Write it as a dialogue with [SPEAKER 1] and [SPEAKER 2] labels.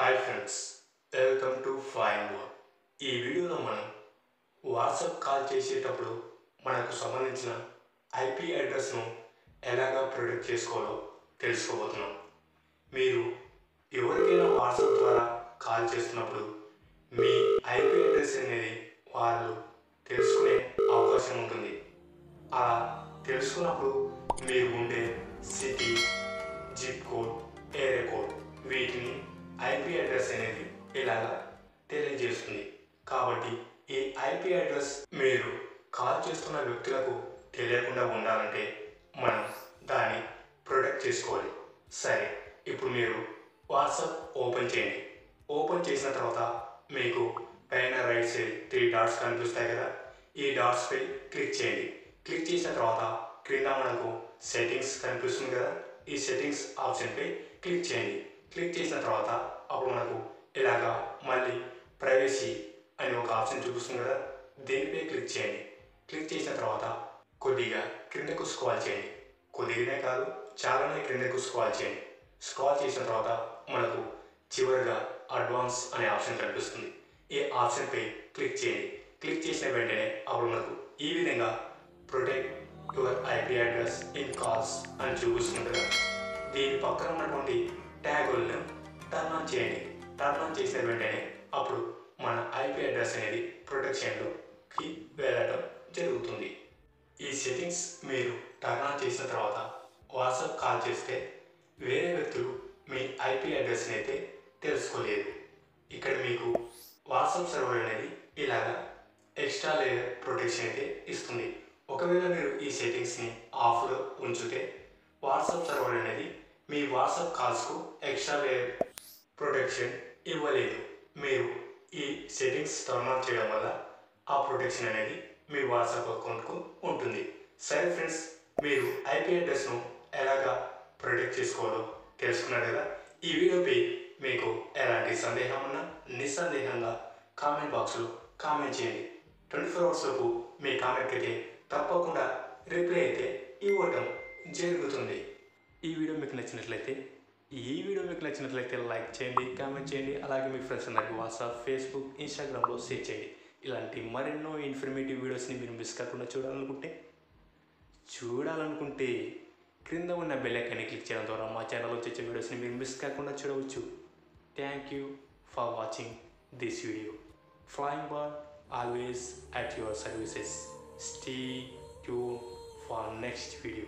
[SPEAKER 1] Hi friends, welcome to flying ball. ఈ వీడియోలో మనం వాట్సాప్ కాల్ చేసేటప్పుడు మనకు సంబంధించిన ఐపీ అడ్రస్ను ఎలాగా ప్రొటెక్ట్ చేసుకోవాలో తెలుసుకోబోతున్నాం. మీరు ఎవరికైనా వాట్సాప్ ద్వారా కాల్ చేస్తున్నప్పుడు మీ ఐపీ అడ్రస్ అనేది వాళ్ళు తెలుసుకునే అవకాశం ఉంటుంది. అలా తెలుసుకున్నప్పుడు మీరు ఉండే city, zip code, area code వీటిని ఐపీ అడ్రస్ అనేది ఇలాగా తెలియజేస్తుంది. కాబట్టి ఈ ఐపీ అడ్రస్ మీరు కాల్ చేస్తున్న వ్యక్తులకు తెలియకుండా ఉండాలంటే మనం దాన్ని ప్రొటెక్ట్ చేసుకోవాలి. సరే, ఇప్పుడు మీరు వాట్సాప్ ఓపెన్ చేయండి. ఓపెన్ చేసిన తర్వాత మీకు పైన రైట్ సైడ్ 3 డాట్స్ కనిపిస్తాయి కదా, ఈ డాట్స్పై క్లిక్ చేయండి. క్లిక్ చేసిన తర్వాత క్రింద మనకు సెట్టింగ్స్ కనిపిస్తుంది కదా, ఈ సెట్టింగ్స్ ఆప్షన్పై క్లిక్ చేయండి. క్లిక్ చేసిన తర్వాత అప్పుడు మనకు ఇలాగా మళ్ళీ ప్రైవసీ అని ఒక ఆప్షన్ చూపిస్తుంది కదా, దీనిపై క్లిక్ చేయండి. క్లిక్ చేసిన తర్వాత కొద్దిగా క్రిందకు స్క్రాల్ చేయండి. కొద్దిగానే కాదు, చాలానే క్రిందకు స్క్రాల్ చేయండి. స్క్రాల్ చేసిన తర్వాత మనకు చివరిగా అడ్వాన్స్ అనే ఆప్షన్ కనిపిస్తుంది. ఈ ఆప్షన్పై క్లిక్ చేయండి. క్లిక్ చేసిన వెంటనే అప్పుడు మనకు ఈ విధంగా protect your IP address in calls అని చూపిస్తుంది కదా, దీని పక్కన ఉన్నటువంటి ట్యాగులను టర్న్ ఆన్ చేయండి. టర్న్ ఆన్ చేసిన వెంటనే అప్పుడు మన ఐపీ అడ్రస్ అనేది ప్రొటెక్షన్లోకి వెళ్ళడం జరుగుతుంది. ఈ సెట్టింగ్స్ మీరు టర్న్ ఆన్ చేసిన తర్వాత వాట్సాప్ కాల్ చేస్తే వేరే వ్యక్తులు మీ ఐపీ అడ్రస్ని అయితే తెలుసుకోలేదు. ఇక్కడ మీకు వాట్సాప్ సర్వర్ అనేది ఇలాగా ఎక్స్ట్రా లేయర్ ప్రొటెక్షన్ అయితే ఇస్తుంది. ఒకవేళ మీరు ఈ సెట్టింగ్స్ని ఆఫ్లో ఉంచితే వాట్సాప్ సర్వర్ అనేది మీ వాట్సాప్ కాల్స్కు ఎక్స్ట్రా లేయర్ ప్రొటెక్షన్ ఇవ్వలేదు. మీరు ఈ సెట్టింగ్స్ టర్న్ ఆన్ చేయడం వల్ల ఆ ప్రొటెక్షన్ అనేది మీ వాట్సాప్ అకౌంట్కు ఉంటుంది. సరే ఫ్రెండ్స్, మీరు ఐపీ అడ్రస్ను ఎలాగా ప్రొటెక్ట్ చేసుకోవాలో తెలుసుకున్నారు కదా. ఈ వీడియోపై మీకు ఎలాంటి సందేహం ఉన్నా నిస్సందేహంగా కామెంట్ బాక్స్లో కామెంట్ చేయండి. 24 hours లోపు మీ కామెంట్కి అయితే తప్పకుండా రిప్లై అయితే ఇవ్వటం జరుగుతుంది. ఈ వీడియో మీకు నచ్చినట్లయితే లైక్ చేయండి, కామెంట్ చేయండి. అలాగే మీ ఫ్రెండ్స్ అందరికీ వాట్సాప్, ఫేస్బుక్, ఇన్స్టాగ్రామ్లో షేర్ చేయండి. ఇలాంటి మరెన్నో ఇన్ఫర్మేటివ్ వీడియోస్ని మీరు మిస్ కాకుండా చూడాలనుకుంటే క్రింద ఉన్న బెల్ ఐకాన్ని క్లిక్ చేయడం ద్వారా మా ఛానల్లో వచ్చే వీడియోస్ని మీరు మిస్ కాకుండా చూడవచ్చు. Thank you for watching this video. Flying Ball always at your services. Stay tuned for next video.